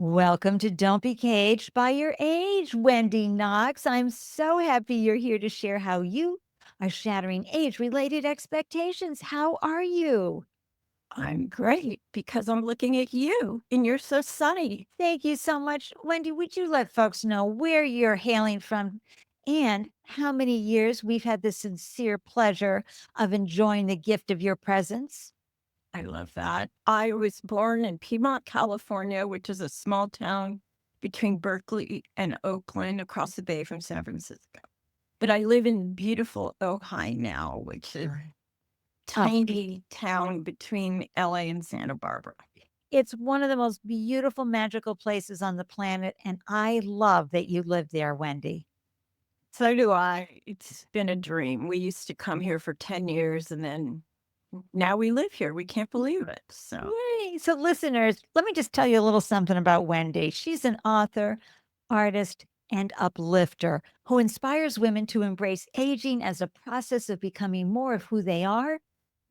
Welcome to Don't Be Caged by Your Age, Wendi Knox. I'm so happy you're here to share how you are shattering age related expectations. How are you? I'm great because I'm looking at you and you're so sunny. Thank you so much. Wendy, would you let folks know where you're hailing from and how many years we've had the sincere pleasure of enjoying the gift of your presence? I love that. I was born in Piedmont, California, which is a small town between Berkeley and Oakland across the bay from San Francisco. But I live in beautiful Ojai now, which is a Oh, tiny town between LA and Santa Barbara. it's one of the most beautiful, magical places on the planet. And I love that you live there, Wendy. So do I. It's been a dream. We used to come here for 10 years and then now we live here. We can't believe it. So Yay. So, listeners, let me just tell you a little something about Wendy. She's an author, artist, and uplifter who inspires women to embrace aging as a process of becoming more of who they are,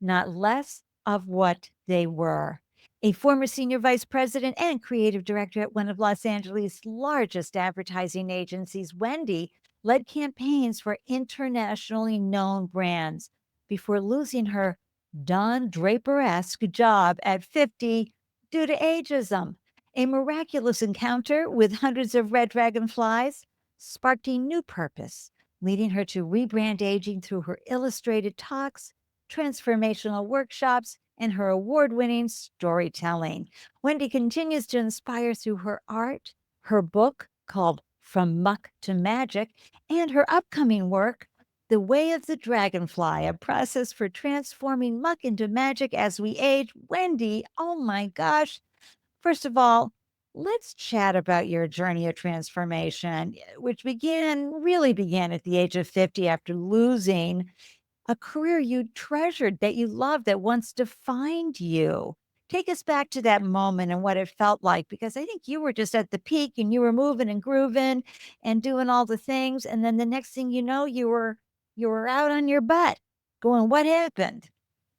not less of what they were. A former senior vice president and creative director at one of Los Angeles' largest advertising agencies, Wendy led campaigns for internationally known brands before losing her Don Draper-esque job at 50 due to ageism. A miraculous encounter with hundreds of red dragonflies sparked a new purpose, leading her to rebrand aging through her illustrated talks, transformational workshops, and her award winning storytelling. Wendy continues to inspire through her art, her book called From Muck to Magic, and her upcoming work, the Way of the Dragonfly, a process for transforming muck into magic as we age. Wendy, oh my gosh. First of all, let's chat about your journey of transformation, which really began at the age of 50 after losing a career you treasured, that you loved, that once defined you. Take us back to that moment and what it felt like, because I think you were just at the peak and you were moving and grooving and doing all the things. And then the next thing you know, you were out on your butt going, what happened?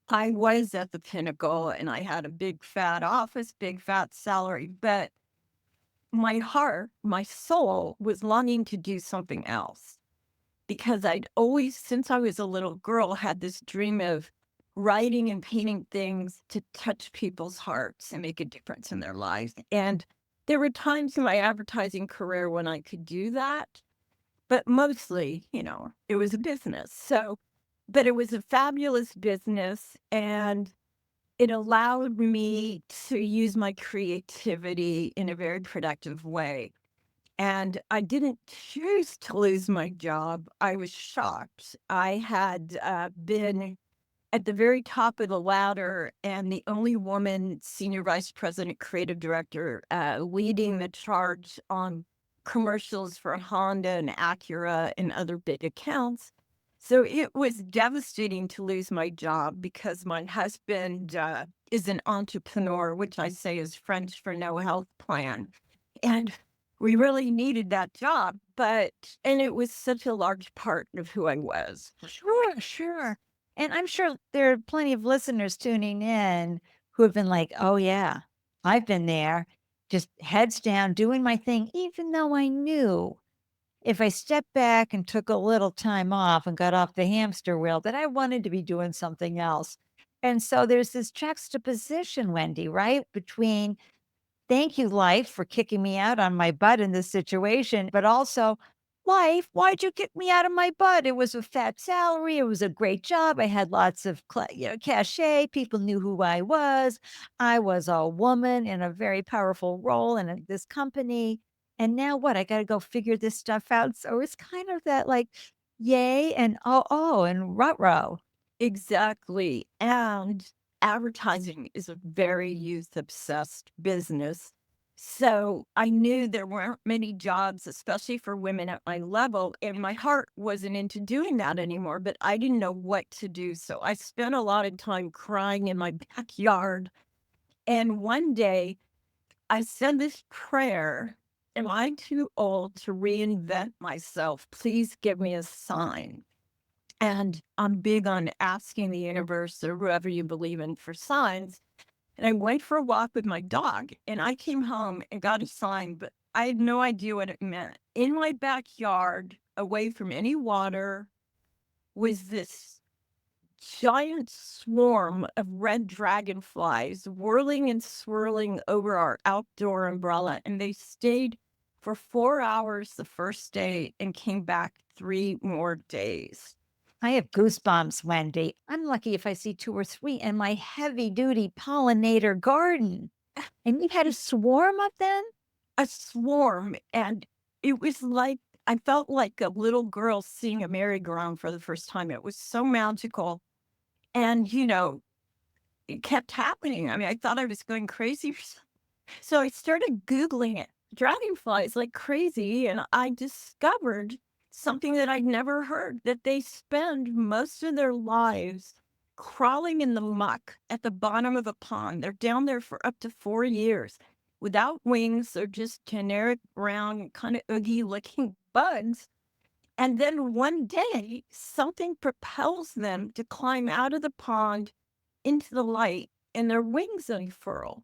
I was at the pinnacle and I had a big fat office, big fat salary, but my heart, my soul was longing to do something else because I'd always, since I was a little girl, had this dream of writing and painting things to touch people's hearts and make a difference in their lives. And there were times in my advertising career when I could do that, but mostly, it was a business. So, but it was a fabulous business and it allowed me to use my creativity in a very productive way. And I didn't choose to lose my job. I was shocked. I had been at the very top of the ladder and the only woman senior vice president, creative director, leading the charge on commercials for Honda and Acura and other big accounts. So it was devastating to lose my job because my husband is an entrepreneur, which I say is French for no health plan. And we really needed that job, and it was such a large part of who I was. Sure, sure. And I'm sure there are plenty of listeners tuning in who have been like, oh, yeah, I've been there, just heads down, doing my thing, even though I knew if I stepped back and took a little time off and got off the hamster wheel, that I wanted to be doing something else. And so there's this juxtaposition, Wendy, right? Between thank you, life, for kicking me out on my butt in this situation, but also, life, why'd you kick me out of my butt? It was a fat salary. It was a great job. I had lots of cachet. People knew who I was. I was a woman in a very powerful role in this company. And now what? I got to go figure this stuff out. So it's kind of that like, yay and oh, and rut. Exactly. And advertising is a very youth obsessed business. So I knew there weren't many jobs, especially for women at my level. And my heart wasn't into doing that anymore, but I didn't know what to do. So I spent a lot of time crying in my backyard. And one day I said this prayer. Am I too old to reinvent myself? Please give me a sign. And I'm big on asking the universe or whoever you believe in for signs. And I went for a walk with my dog, and I came home and got a sign, but I had no idea what it meant. In my backyard, away from any water, was this giant swarm of red dragonflies whirling and swirling over our outdoor umbrella. And they stayed for 4 hours the first day and came back 3 more days. I have goosebumps, Wendy. I'm lucky if I see 2 or 3 in my heavy-duty pollinator garden. And you had a swarm of them? A swarm. And it was like, I felt like a little girl seeing a merry-go-round for the first time. It was so magical. And, it kept happening. I mean, I thought I was going crazy. So I started Googling it, dragonflies like crazy, and I discovered something that I'd never heard, that they spend most of their lives crawling in the muck at the bottom of a pond. They're down there for up to 4 years without wings. They're just generic brown, kind of oogie looking bugs. And then one day, something propels them to climb out of the pond into the light, and their wings unfurl,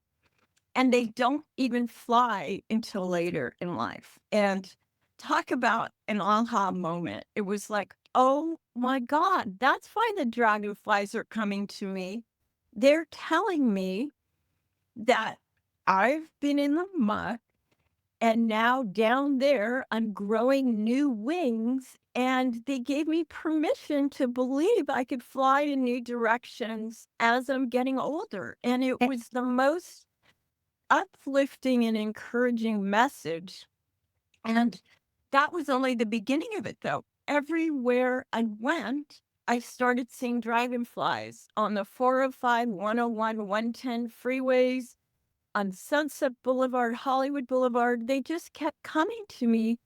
and they don't even fly until later in life. And talk about an aha moment. It was like, oh my God, that's why the dragonflies are coming to me. They're telling me that I've been in the muck, and now down there, I'm growing new wings. And they gave me permission to believe I could fly in new directions as I'm getting older. And it Eh, was the most uplifting and encouraging message. And that was only the beginning of it, though. Everywhere I went, I started seeing dragonflies on the 405, 101, 110 freeways, on Sunset Boulevard, Hollywood Boulevard. They just kept coming to me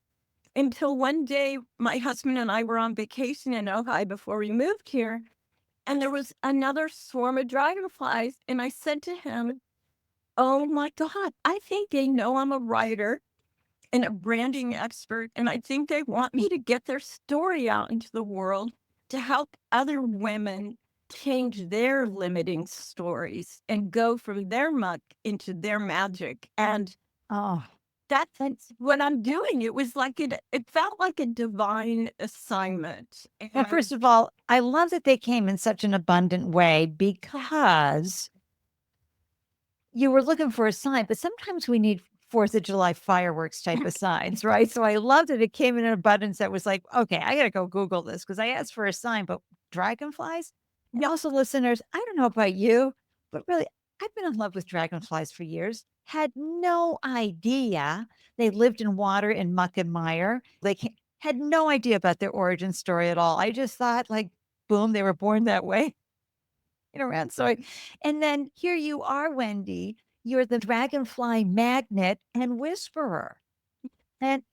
until one day my husband and I were on vacation in Ojai before we moved here. And there was another swarm of dragonflies. And I said to him, oh my God, I think they know I'm a writer and a branding expert. And I think they want me to get their story out into the world to help other women change their limiting stories and go from their muck into their magic. And oh, that's what I'm doing. It was like it felt like a divine assignment. well, And first of all, I love that they came in such an abundant way because you were looking for a sign, but sometimes we need 4th of July fireworks type of signs, right? So I love that it came in abundance that was like, okay, I got to go Google this because I asked for a sign, but dragonflies? And yeah, also, listeners, I don't know about you, but really, I've been in love with dragonflies for years. Had no idea they lived in water in muck and mire. Had no idea about their origin story at all. I just thought, like, boom, they were born that way. Around. So, and then here you are, Wendy. You're the dragonfly magnet and whisperer. And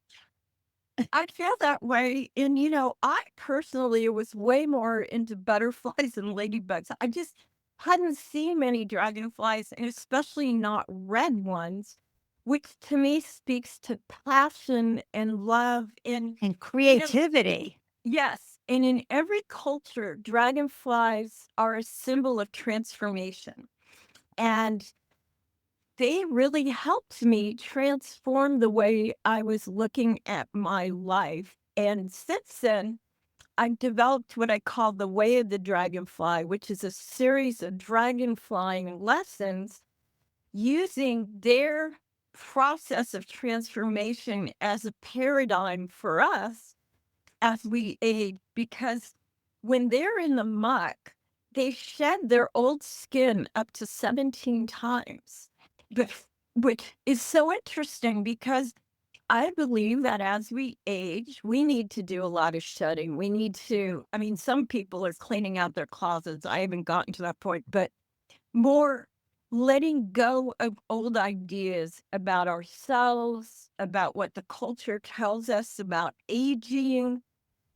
I feel that way. And, I personally was way more into butterflies and ladybugs. I just hadn't seen many dragonflies, and especially not red ones, which to me speaks to passion and love. And, and you know, creativity. yes. And in every culture, dragonflies are a symbol of transformation. And they really helped me transform the way I was looking at my life. And since then, I've developed what I call the Way of the Dragonfly, which is a series of dragonflying lessons using their process of transformation as a paradigm for us as we age. Because when they're in the muck, they shed their old skin up to 17 times, which is so interesting because I believe that as we age, we need to do a lot of shedding. We need to, I mean, some people are cleaning out their closets. I haven't gotten to that point, but more letting go of old ideas about ourselves, about what the culture tells us about aging,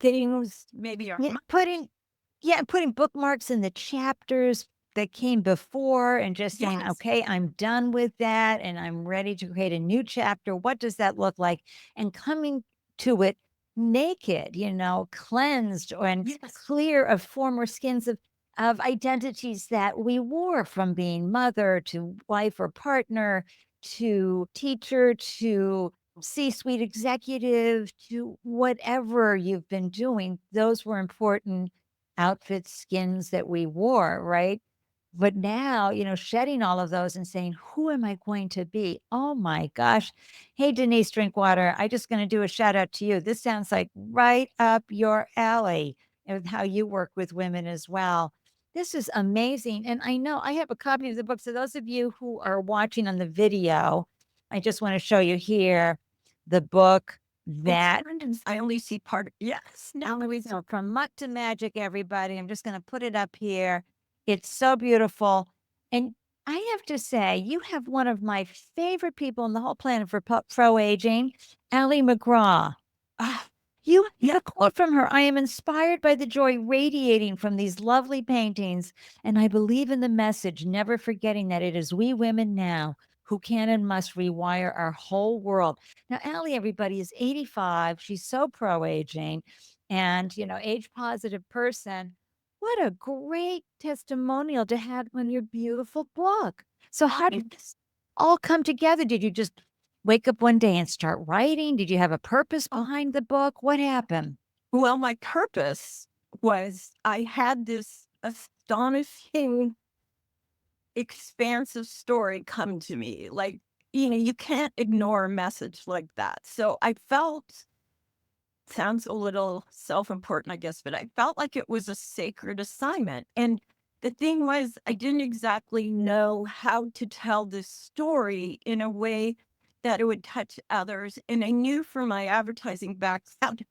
things, maybe our Yeah, putting bookmarks in the chapters that came before and just saying, yes, okay, I'm done with that and I'm ready to create a new chapter. What does that look like? And coming to it naked, cleansed and yes, clear of former skins of of identities that we wore, from being mother to wife or partner to teacher to C-suite executive to whatever you've been doing. Those were important outfits, skins that we wore, right? But now, shedding all of those and saying, who am I going to be? Oh my gosh. Hey, Denise Drinkwater, I just going to do a shout out to you. This sounds like right up your alley with how you work with women as well. This is amazing. And I know I have a copy of the book. So those of you who are watching on the video, I just want to show you here the book that I only see part. Yes. Now we know. so from Muck to Magic, everybody. I'm just going to put it up here. It's so beautiful. And I have to say, you have one of my favorite people on the whole planet for pro aging, Allie McGraw. Ah, you get a quote from her. I am inspired by the joy radiating from these lovely paintings, and I believe in the message, never forgetting that it is we women now who can and must rewire our whole world. Now, Allie, everybody, is 85. She's so pro aging and, age positive person. What a great testimonial to have on your beautiful book. So, how did this all come together? Did you just wake up one day and start writing? Did you have a purpose behind the book? What happened? Well, my purpose was I had this astonishing, expansive story come to me. Like, you can't ignore a message like that. So I felt, sounds a little self important, I guess, but I felt like it was a sacred assignment. And the thing was, I didn't exactly know how to tell this story in a way that it would touch others. And I knew from my advertising background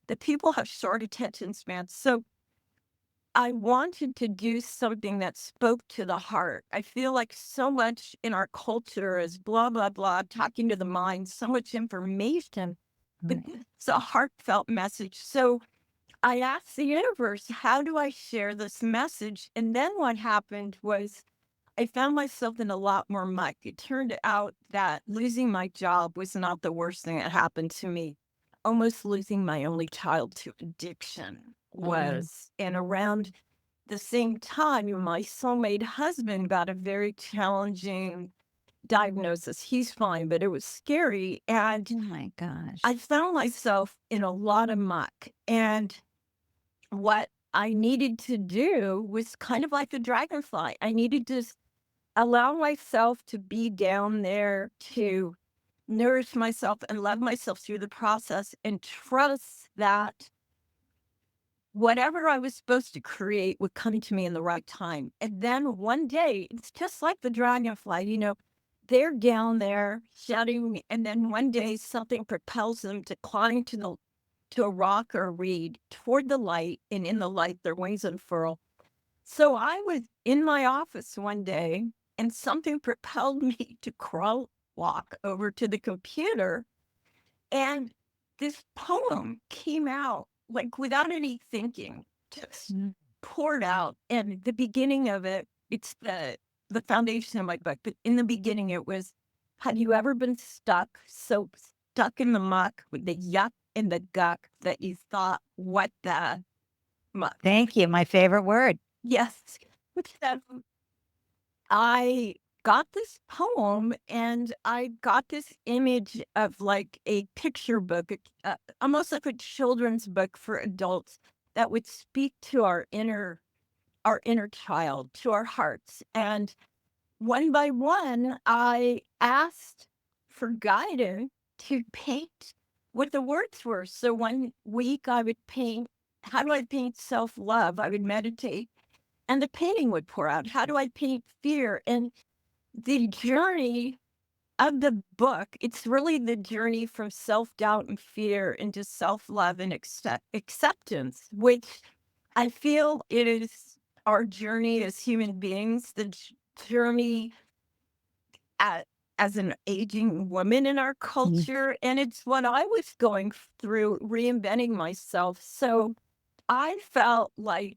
that people have short attention spans. So I wanted to do something that spoke to the heart. I feel like so much in our culture is blah, blah, blah, talking to the mind, so much information, but Right. it's a heartfelt message. So I asked the universe, how do I share this message? And then what happened was I found myself in a lot more muck. It turned out that losing my job was not the worst thing that happened to me. Almost losing my only child to addiction was. And around the same time, my soulmate husband got a very challenging diagnosis. He's fine, but it was scary. And Oh my gosh. I found myself in a lot of muck. And what I needed to do was kind of like the dragonfly. I needed to allow myself to be down there, to nourish myself and love myself through the process, and trust that whatever I was supposed to create would come to me in the right time. And then one day, it's just like the dragonfly, they're down there shouting, and then one day something propels them to climb to a rock or a reed toward the light, and in the light their wings unfurl. So I was in my office one day, and something propelled me to crawl walk over to the computer, and this poem came out like without any thinking, just Mm. poured out. And the beginning of it, it's the foundation of my book. But in the beginning, it was, "Have you ever been so stuck in the muck with the yuck and the guck that you thought, what the muck?" Thank you. My favorite word. Yes. Which that I got this poem and I got this image of like a picture book, almost like a children's book for adults that would speak to our inner child, to our hearts. And one by one, I asked for guidance to paint what the words were. So one week I would paint, how do I paint self-love? I would meditate and the painting would pour out. How do I paint fear? And the journey of the book, it's really the journey from self-doubt and fear into self-love and acceptance, which I feel it is our journey as human beings, the journey at, as an aging woman in our Mm. culture. And it's what I was going through, reinventing myself. So I felt like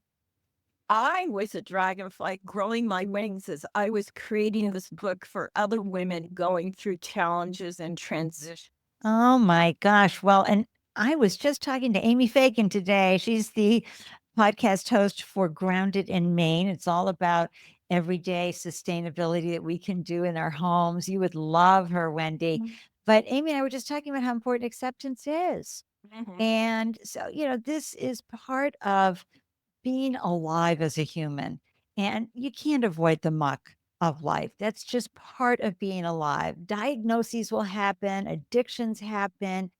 I was a dragonfly growing my wings as I was creating this book for other women going through challenges and transition. Oh my gosh. Well, and I was just talking to Amy Fagan today. She's the podcast host for Grounded in Maine. It's all about everyday sustainability that we can do in our homes. You would love her, Wendy. Mhm. But Amy and I were just talking about how important acceptance is. Mhm. And so, this is part of being alive as a human. And you can't avoid the muck of life. That's just part of being alive. Diagnoses will happen, addictions happen.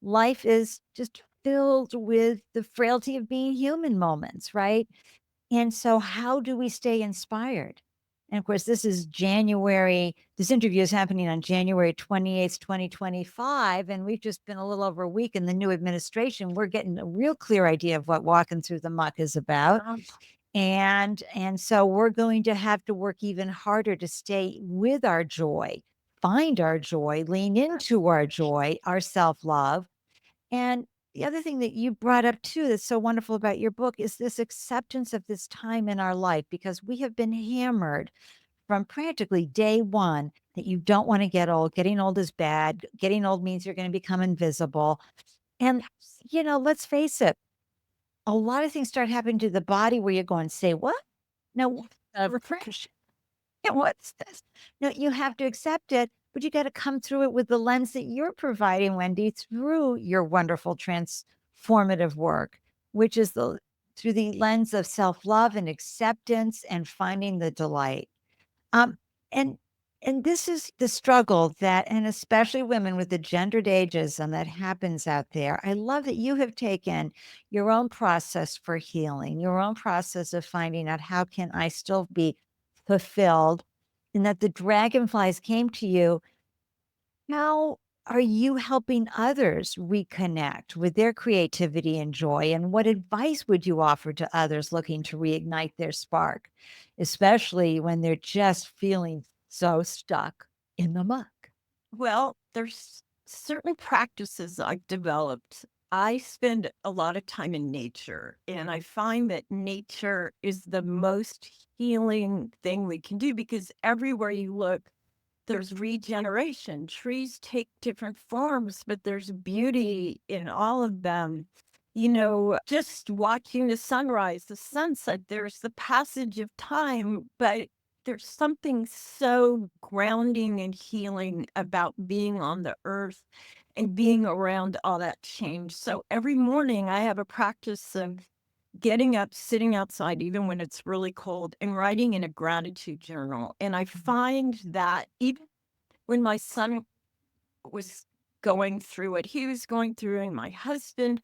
Life is just filled with the frailty of being human moments, right? And so, how do we stay inspired? And of course, this interview is happening on January 28th, 2025. And we've just been a little over a week in the new administration. We're getting a real clear idea of what walking through the muck is about. Um, And so we're going to have to work even harder to stay with our joy, find our joy, lean into our joy, our self-love. And the other thing that you brought up too that's so wonderful about your book is this acceptance of this time in our life, because we have been hammered from practically day one that you don't want to get old. Getting old is bad. Getting old means you're going to become invisible. And, let's face it, a lot of things start happening to the body where you're going, say, what? No, what the frick? What's this? No, you have to accept it, but you got to come through it with the lens that you're providing, Wendy, through your wonderful transformative work, which is through the lens of self-love and acceptance and finding the delight. Um, and and this is the struggle that, and especially women with the gendered ageism that happens out there. I love that you have taken your own process for healing, your own process of finding out how can I still be fulfilled, and that the dragonflies came to you. How are you helping others reconnect with their creativity and joy? And what advice would you offer to others looking to reignite their spark, especially when they're just feeling so stuck in the muck? well, there's certain practices I've developed. I spend a lot of time in nature, and I find that nature is the most healing thing we can do because everywhere you look, there's regeneration. Trees take different forms, but there's beauty in all of them. Just watching the sunrise, the sunset, there's the passage of time, but there's something so grounding and healing about being on the earth and being around all that change. So every morning I have a practice of getting up, sitting outside, even when it's really cold, and writing in a gratitude journal. And I find that even when my son was going through what he was going through, and my husband,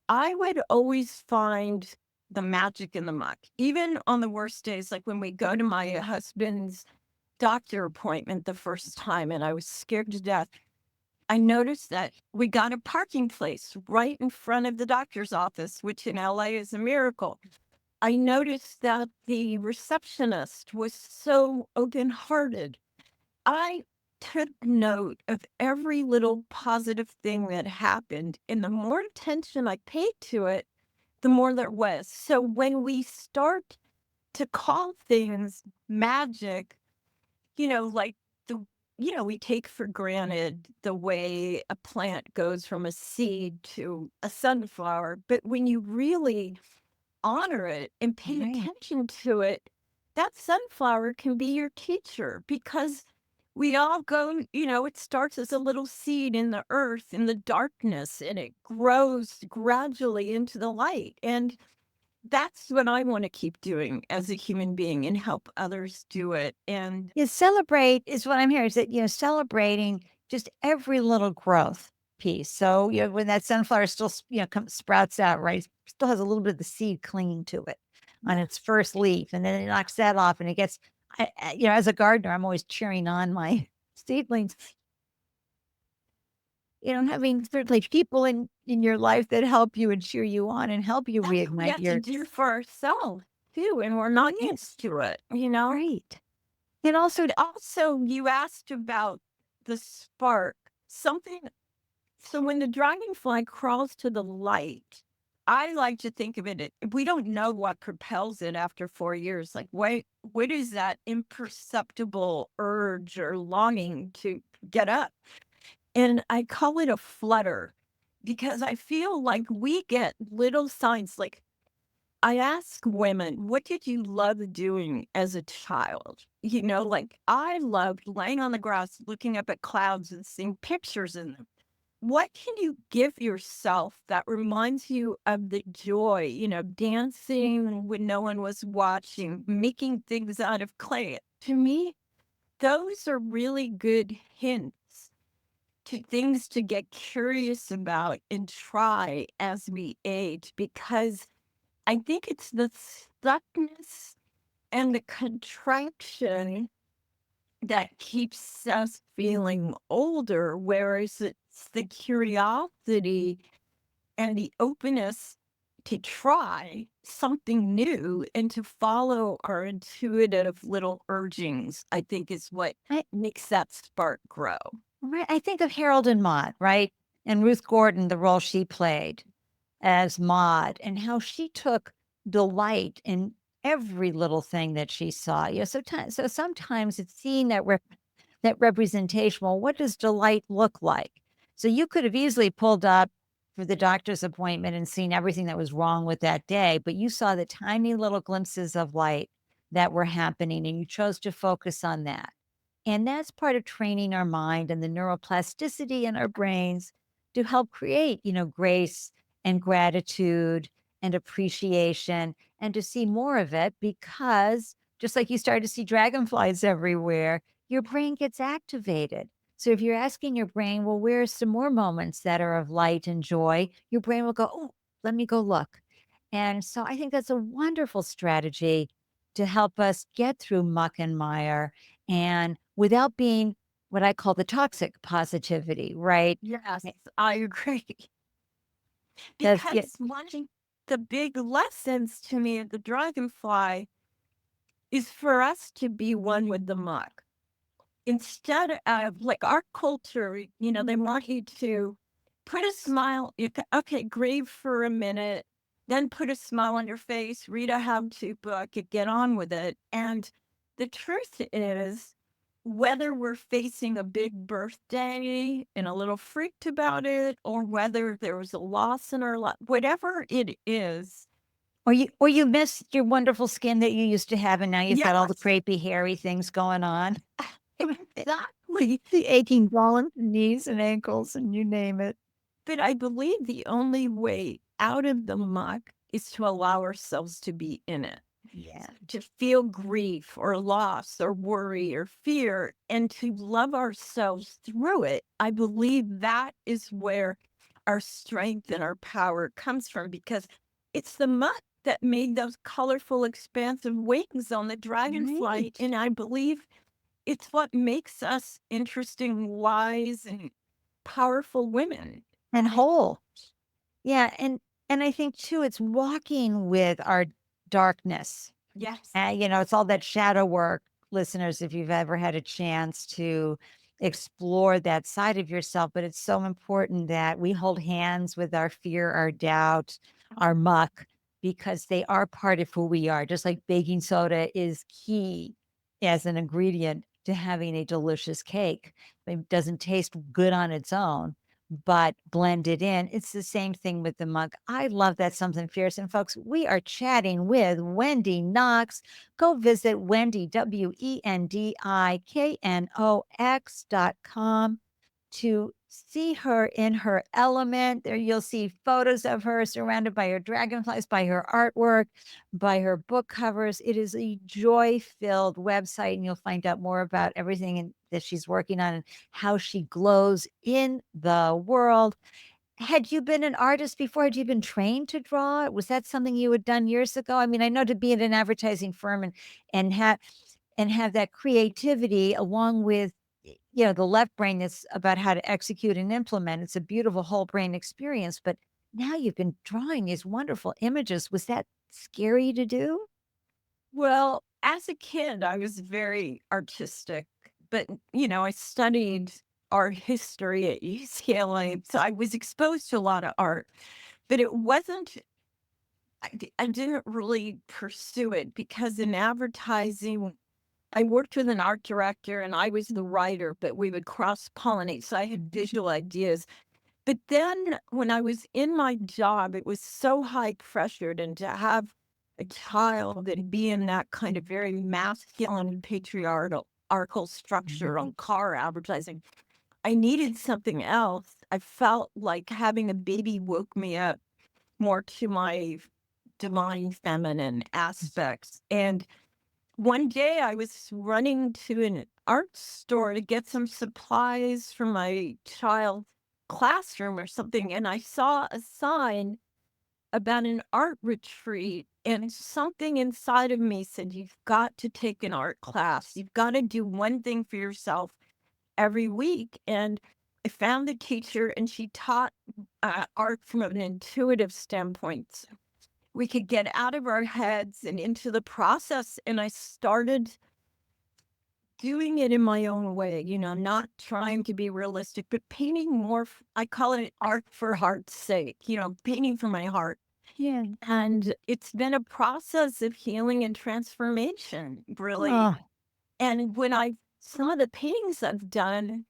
I would always find the magic in the muck. Even on the worst days, like when we go to my husband's doctor appointment the first time, and I was scared to death. I noticed that we got a parking place right in front of the doctor's office, which in LA is a miracle. I noticed that the receptionist was so open-hearted. I took note of every little positive thing that happened, and the more attention I paid to it, the more there was. So when we start to call things magic, like the we take for granted the way a plant goes from a seed to a sunflower, but when you really honor it and pay Right. attention to it, that sunflower can be your teacher because we all go, it starts as a little seed in the earth in the darkness and it grows gradually into the light. And that's what I want to keep doing as a human being and help others do it. And Yeah, celebrate is what I'm hearing, is that, celebrating just every little growth piece. So, when that sunflower still, sprouts out, right, still has a little bit of the seed clinging to it on its first leaf, and then it knocks that off and it gets, as a gardener, I'm always cheering on my seedlings, having certainly people in your life that help you and cheer you on and help you that's what we reignite have to your. do for ourselves too. And we're not Yes, used to it. right. And also, But also, you asked about the spark. Something So when the dragonfly crawls to the light, I like to think of we don't know what propels it after 4 years. Like, what is that imperceptible urge or longing to get up? And I call it a flutter because I feel like we get little signs like I ask women, what did you love doing as a child? Like I loved laying on the grass, looking up at clouds and seeing pictures in them. What can you give yourself that reminds you of the joy, dancing when no one was watching, making things out of clay? To me, those are really good hints to things to get curious about and try as we age, because I think it's the stuckness and the contraction that keeps us feeling older, whereas it's the curiosity and the openness to try something new and to follow our intuitive little urgings, I think is what I makes that spark grow. right, I think of Harold and Maude, right? And Ruth Gordon, the role she played as Maude, and how she took delight in every little thing that she saw. So sometimes it's seeing that representation. Well, what does delight look like? So you could have easily pulled up for the doctor's appointment and seen everything that was wrong with that day, but you saw the tiny little glimpses of light that were happening and you chose to focus on that. And that's part of training our mind and the neuroplasticity in our brains to help create, grace and gratitude and appreciation and to see more of it because just like you start to see dragonflies everywhere, your brain gets activated. So if you're asking your brain, well, where are some more moments that are of light and joy? Your brain will go, oh, let me go look. And so I think that's a wonderful strategy to help us get through muck and mire and without being what I call the toxic positivity, right? Yes, I agree. Because yeah, Because one of the big lessons to me of the dragonfly is for us to be one with the muck. Instead of like our culture, they want you to put a smile, okay, grieve for a minute, then put a smile on your face, read a how-to book, and get on with it. And the truth is, whether we're facing a big birthday and a little freaked about it, or whether there was a loss in our life, whatever it is, or you miss your wonderful skin that you used to have, and now you've got all the yes, crepey, hairy things going on. exactly. The aching ball knees and ankles, and you name it. But I believe the only way out of the muck is to allow ourselves to be in it, Yeah. to feel grief or loss or worry or fear, and to love ourselves through it. I believe that is where our strength and our power comes from, because it's the muck that made those colorful, expansive wings on the dragonfly. Right. And I believe it's what makes us interesting, wise, and powerful women. And I, whole. Yeah, and I think too, it's walking with our darkness. yes. It's all that shadow work, listeners, if you've ever had a chance to explore that side of yourself. But it's so important that we hold hands with our fear, our doubt, our muck, because they are part of who we are. Just like baking soda is key as an ingredient to having a delicious cake. It doesn't taste good on its own, but blended in. It's the same thing with the mug. I love that something fierce. And folks, we are chatting with Wendi Knox. Go visit Wendi, WENDIKNOX.com to see her in her element. There you'll see photos of her surrounded by her dragonflies, by her artwork, by her book covers. It is a joy-filled website, and you'll find out more about everything that she's working on and how she glows in the world. Had you been an artist before? Had you been trained to draw? Was that something you had done years ago? I mean, I know to be at an advertising firm and have that creativity along with the left brain that's about how to execute and implement. It's a beautiful whole brain experience. But now you've been drawing these wonderful images. Was that scary to do? Well, as a kid, I was very artistic, but, I studied art history at UCLA, so I was exposed to a lot of art, but it wasn't, I didn't really pursue it because in advertising, I worked with an art director and I was the writer, but we would cross pollinate. So I had visual ideas. But then when I was in my job, it was so high pressured, and to have a child and be in that kind of very masculine and patriarchal structure on car advertising. I needed something else. I felt like having a baby woke me up more to my divine feminine aspects. And one day I was running to an art store to get some supplies for my child's classroom or something, and I saw a sign about an art retreat, and something inside of me said, "You've got to take an art class. You've got to do one thing for yourself every week." And I found the teacher, and she taught art from an intuitive standpoint. So we could get out of our heads and into the process. And I started doing it in my own way, not trying to be realistic, but painting more. I call it art for heart's sake, painting for my heart. Yeah. And it's been a process of healing and transformation, really. Oh, And when I some of the paintings I've done,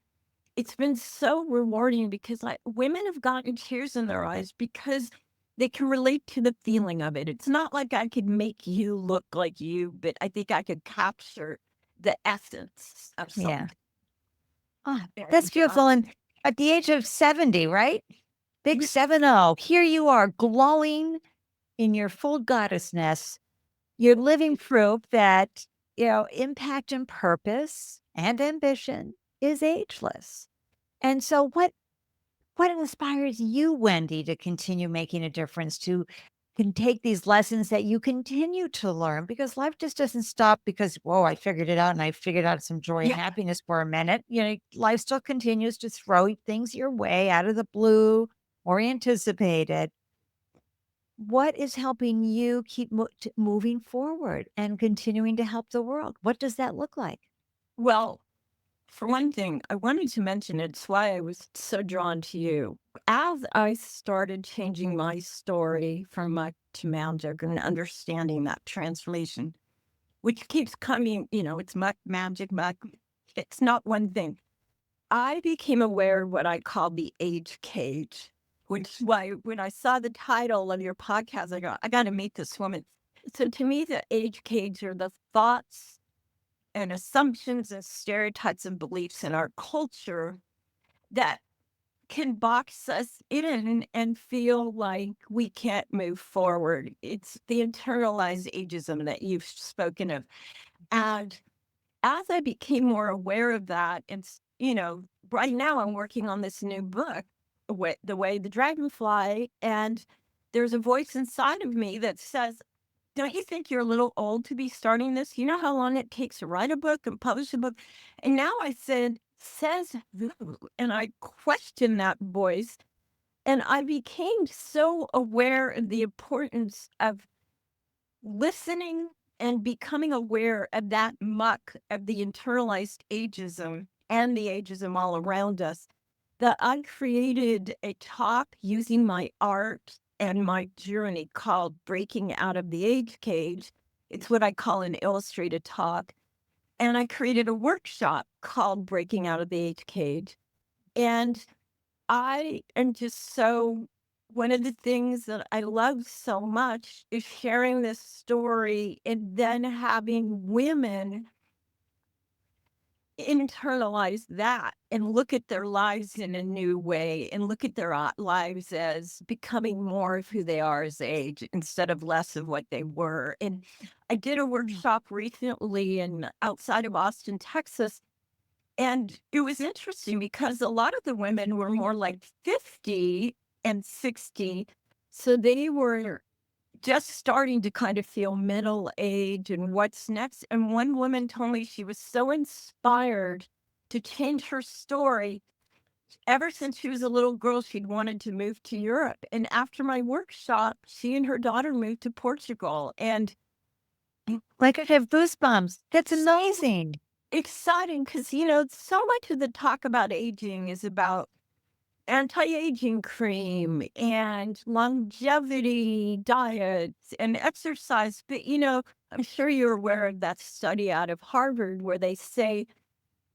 it's been so rewarding because women have gotten tears in their eyes because they can relate to the feeling of it. It's not like I could make you look like you, but I think I could capture the essence of yeah. something. Oh, that's And beautiful. And at the age of 70, right? Big yeah, 70. Here you are glowing in your full goddessness. You're living proof that, impact and purpose and ambition is ageless. And so what inspires you, Wendy, to continue making a difference, to can take these lessons that you continue to learn? Because life just doesn't stop because, whoa, I figured it out and I figured out some joy and yeah. happiness for a minute. Life still continues to throw things your way out of the blue or anticipated. What is helping you keep moving forward and continuing to help the world? What does that look like? Well, for one thing, I wanted to mention it's why I was so drawn to you. As I started changing my story from Muck to magic and understanding that transformation, which keeps coming, it's Muck, magic, Muck. It's not one thing. I became aware of what I call the age cage, which is why when I saw the title of your podcast, I go, I got to meet this woman. So to me, the age cage are the thoughts and assumptions and stereotypes and beliefs in our culture that can box us in and feel like we can't move forward. It's the internalized ageism that you've spoken of. And as I became more aware of that, and right now I'm working on this new book, The Way the Dragonfly, and there's a voice inside of me that says, don't you think you're a little old to be starting this? You know how long it takes to write a book and publish a book? And now I said, says who? And I questioned that voice. And I became so aware of the importance of listening and becoming aware of that muck of the internalized ageism and the ageism all around us that I created a talk using my art and my journey called Breaking Out of the Age Cage. It's what I call an illustrated talk. And I created a workshop called Breaking Out of the Age Cage. And I am just so, one of the things that I love so much is sharing this story and then having women internalize that and look at their lives in a new way and look at their lives as becoming more of who they are as age instead of less of what they were. And I did a workshop recently in outside of Austin, Texas, and it was interesting because a lot of the women were more like 50 and 60. So they were just starting to kind of feel middle age and what's next. And one woman told me she was so inspired to change her story. Ever since she was a little girl, she'd wanted to move to Europe. And after my workshop, she and her daughter moved to Portugal. And Like I have goosebumps. That's so amazing. exciting because, so much of the talk about aging is about anti-aging cream and longevity diets and exercise. But, I'm sure you're aware of that study out of Harvard where they say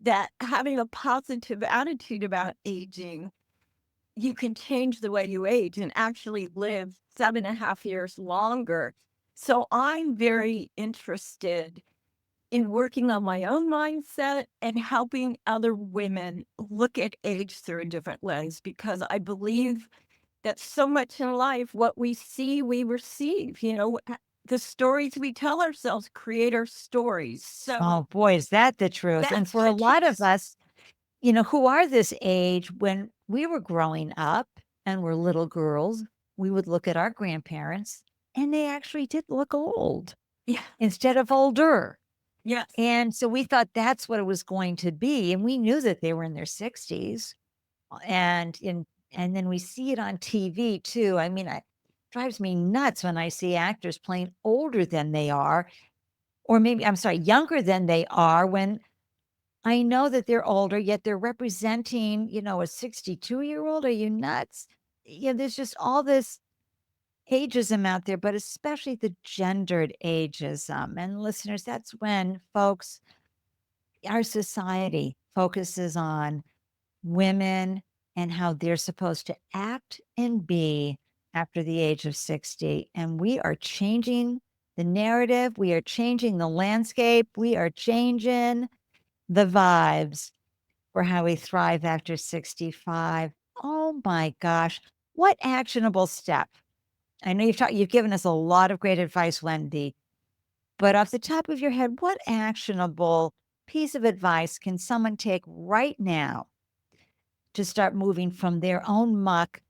that having a positive attitude about aging, you can change the way you age and actually live 7.5 years longer. So I'm very interested in working on my own mindset and helping other women look at age through a different lens because I believe that so much in life, what we see, we receive. The stories we tell ourselves create our stories. So Oh, boy, is that the truth. And that's for a the lot of case. us, who are this age, when we were growing up and were little girls, we would look at our grandparents and they actually did look old Yeah. instead of older. Yes. And so we thought that's what it was going to be. And we knew that they were in their 60s. And then we see it on TV too. I mean, it drives me nuts when I see actors playing older than they are, or maybe, I'm sorry, younger than they are, when I know that they're older, yet they're representing, a 62-year-old. Are you nuts? Yeah, there's just all this ageism out there, but especially the gendered ageism. And listeners, that's when folks, our society focuses on women and how they're supposed to act and be after the age of 60. And we are changing the narrative. We are changing the landscape. We are changing the vibes for how we thrive after 65. Oh my gosh. What actionable step? I know you've given us a lot of great advice, Wendy, but off the top of your head, what actionable piece of advice can someone take right now to start moving from their own muck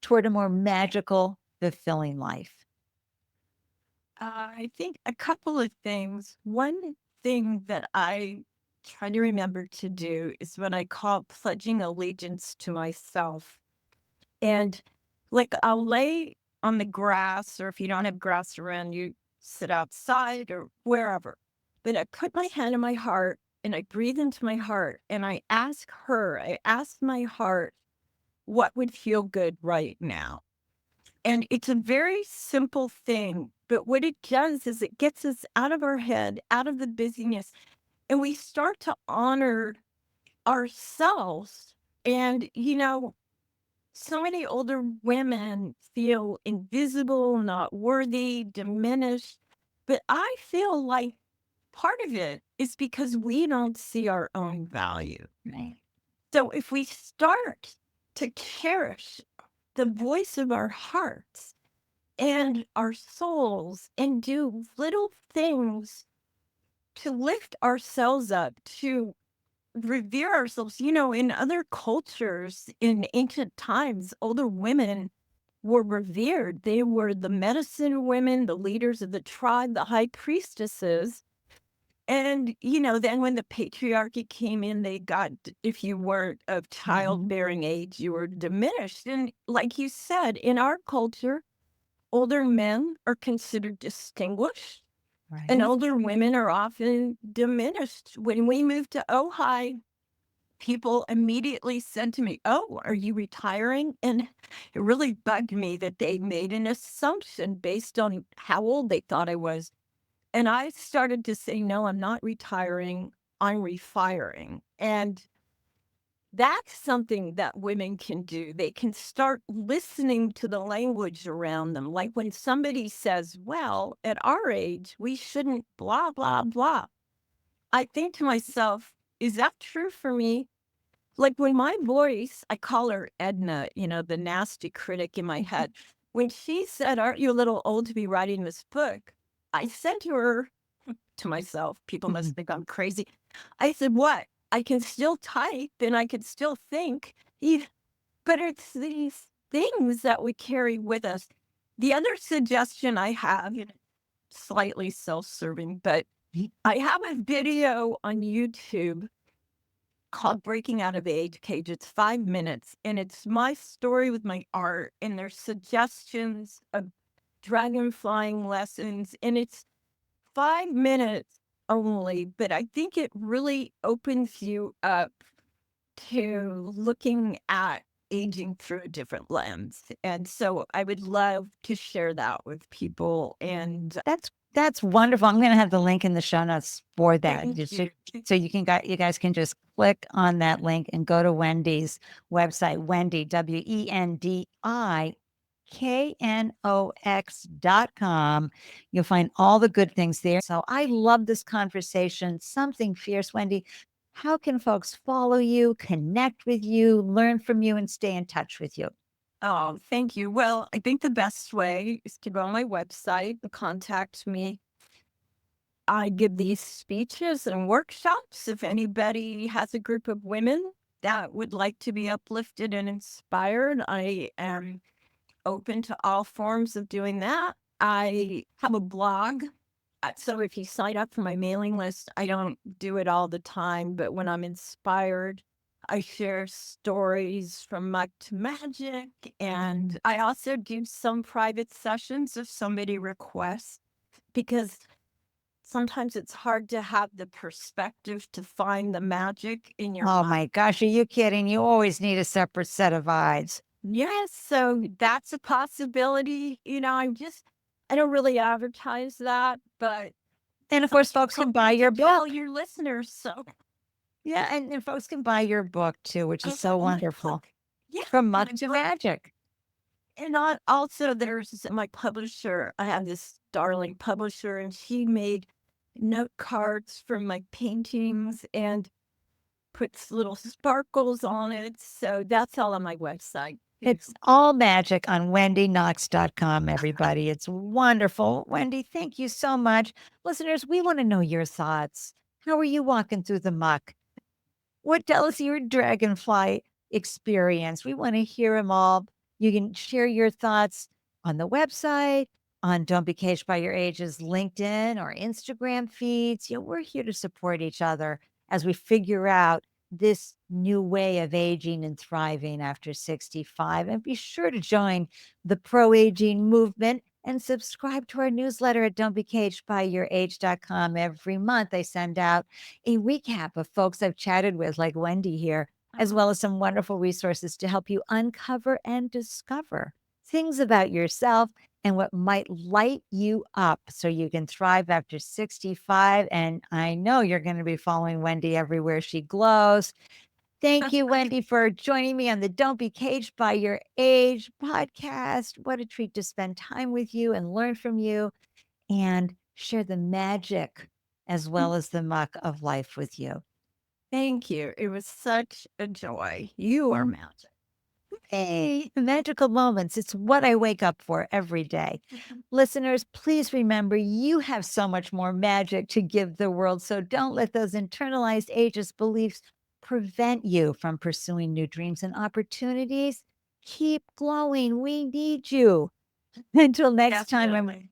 toward a more magical, fulfilling life? I think a couple of things. One thing that I try to remember to do is what I call pledging allegiance to myself. And like I'll lay on the grass, or if you don't have grass around, you sit outside or wherever. But I put my hand in my heart and I breathe into my heart and I ask my heart what would feel good right now. And it's a very simple thing, but what it does is it gets us out of our head, out of the busyness, and we start to honor ourselves. And, so many older women feel invisible, not worthy, diminished. But I feel like part of it is because we don't see our own value. Right. So if we start to cherish the voice of our hearts and our souls and do little things to lift ourselves up, to revere ourselves. In other cultures in ancient times, older women were revered. They were the medicine women, the leaders of the tribe, the high priestesses. And, then when the patriarchy came in, if you weren't of Mhm. childbearing age, you were diminished. And like you said, in our culture, older men are considered distinguished and Right. older women are often diminished. When we moved to Ojai, people immediately said to me, "Oh, are you retiring?" And it really bugged me that they made an assumption based on how old they thought I was. And I started to say, "No, I'm not retiring. I'm refiring." And that's something that women can do. They can start listening to the language around them. Like when somebody says, "Well, at our age, we shouldn't blah, blah, blah." I think to myself, is that true for me? Like when my voice, I call her Edna, the nasty critic in my head. When she said, "Aren't you a little old to be writing this book?" I said to her, to myself, people must think I'm crazy. I said, "What? I can still type and I can still think, but it's these things that we carry with us." The other suggestion I have, slightly self-serving, but I have a video on YouTube called Breaking Out of Age Cage. It's 5 minutes and it's my story with my art. And there's suggestions of dragon flying lessons. And it's 5 minutes only, but I think it really opens you up to looking at aging through a different lens. And so I would love to share that with people. And That's wonderful. I'm gonna have the link in the show notes for that, thank you. so you guys can just click on that link and go to Wendy's website, Wendi, Wendi, KNOX.com. You'll find all the good things there. So I love this conversation. Something fierce, Wendi. How can folks follow you, connect with you, learn from you, and stay in touch with you? Oh, thank you. Well, I think the best way is to go on my website and contact me. I give these speeches and workshops. If anybody has a group of women that would like to be uplifted and inspired, I am open to all forms of doing that. I have a blog. So if you sign up for my mailing list, I don't do it all the time, but when I'm inspired, I share stories from muck to magic. And I also do some private sessions if somebody requests, because sometimes it's hard to have the perspective to find the magic in your Oh life. my gosh, are you kidding? You always need a separate set of eyes. Yes, so that's a possibility. I don't really advertise that, but And of course, folks can buy your tell book. your listeners. So, Yeah, and folks can buy your book too, which is so wonderful. yeah, From my muck to book. magic. And also, there's my publisher. I have this darling publisher, and she made note cards from my paintings and puts little sparkles on it. So that's all on my website. It's all magic on wendyknox.com, everybody. It's wonderful. Wendi, thank you so much. Listeners, we want to know your thoughts. How are you walking through the muck? What tell us your dragonfly experience? We want to hear them all. You can share your thoughts on the website, on Don't Be Caged by Your Age's LinkedIn or Instagram feeds. We're here to support each other as we figure out this new way of aging and thriving after 65. And be sure to join the pro aging movement and subscribe to our newsletter at don'tbecagedbyyourage.com. Every month, I send out a recap of folks I've chatted with, like Wendi here, as well as some wonderful resources to help you uncover and discover things about yourself and what might light you up so you can thrive after 65. And I know you're going to be following Wendi everywhere she glows. Thank you, Wendi, for joining me on the Don't Be Caged by Your Age podcast. What a treat to spend time with you and learn from you and share the magic as well as the muck of life with you. Thank you. It was such a joy. You are magic. Hey, magical moments. It's what I wake up for every day. Listeners, please remember you have so much more magic to give the world. So don't let those internalized ageist beliefs prevent you from pursuing new dreams and opportunities. Keep glowing. We need you. Until next time,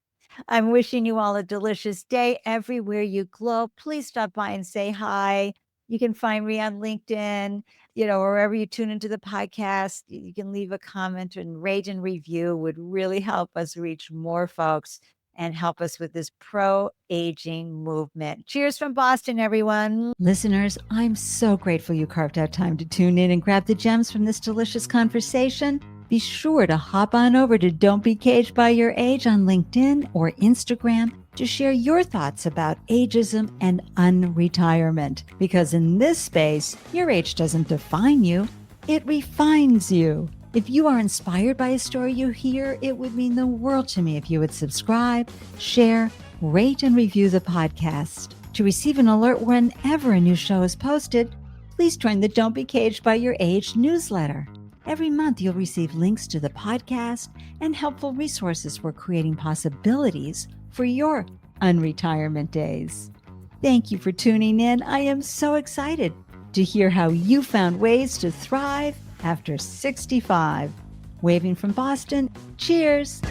I'm wishing you all a delicious day everywhere you glow. Please stop by and say hi. You can find me on LinkedIn, wherever you tune into the podcast. You can leave a comment and rate and review would really help us reach more folks and help us with this pro-aging movement. Cheers from Boston, everyone. Listeners, I'm so grateful you carved out time to tune in and grab the gems from this delicious conversation. Be sure to hop on over to Don't Be Caged by Your Age on LinkedIn or Instagram to share your thoughts about ageism and unretirement. Because in this space, your age doesn't define you, it refines you. If you are inspired by a story you hear, it would mean the world to me if you would subscribe, share, rate, and review the podcast. To receive an alert whenever a new show is posted, please join the Don't Be Caged by Your Age newsletter. Every month, you'll receive links to the podcast and helpful resources for creating possibilities for your unretirement days. Thank you for tuning in. I am so excited to hear how you found ways to thrive after 65. Waving from Boston, cheers.